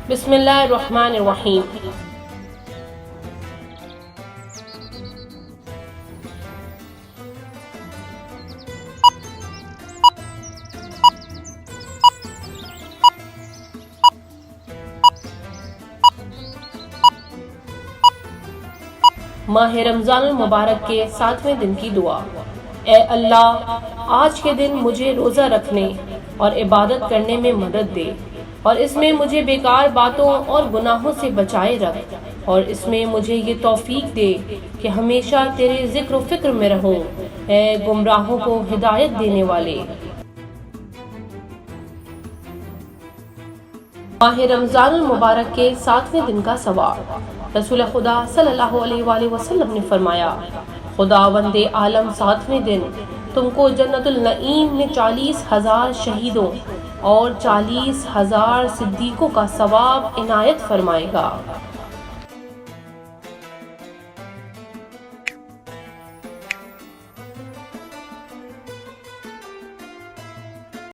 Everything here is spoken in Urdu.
بسم اللہ الرحمن الرحیم۔ ماہ رمضان المبارک کے 7ویں دن کی دعا۔ اے اللہ، آج کے دن مجھے روزہ رکھنے اور عبادت کرنے میں مدد دے، اور اس میں مجھے بیکار باتوں اور گناہوں سے بچائے رکھ، اور اس میں مجھے یہ توفیق دے کہ ہمیشہ تیرے ذکر و فکر میں رہوں، اے گمراہوں کو ہدایت دینے والے۔ ماہ رمضان المبارک کے 7ویں دن کا ثواب۔ رسول خدا صلی اللہ علیہ وآلہ وسلم نے فرمایا، خداوند عالم 7ویں دن تم کو جنت النعیم میں 40,000 شہیدوں اور 40,000 صدیقوں کا ثواب عنایت فرمائے گا۔